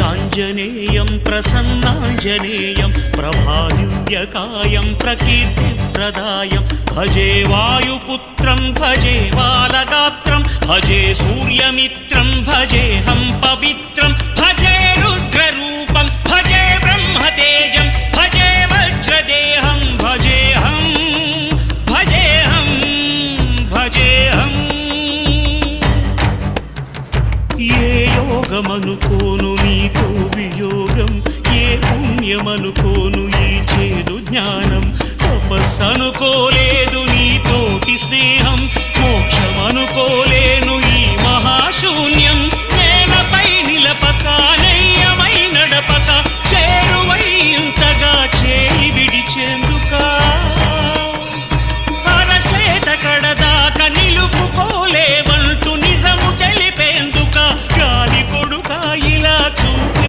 ఆంజనేయం ప్రసన్నాంజనేయం ప్రభాదివ్యకాయం ప్రకీర్తిప్రదాయం భజే వాయుపుత్రం భజే బాలగాత్రం భజే సూర్యమిత్రం భజేహం పవిత్రం భజే రుద్రరూపం భజే బ్రహ్మతేజం భజే వజ్రదేహం భజేహం భజేహం భజేహం. ఏ యోగమనుకోను నీతో వియోగం, ఏ పుణ్యమనుకోను ఈ చేదు జ్ఞానం, తపస్సనుకోలేదు నీతోటి స్నేహం, మోక్షమనుకోలేను ఈ మహాశూన్యం.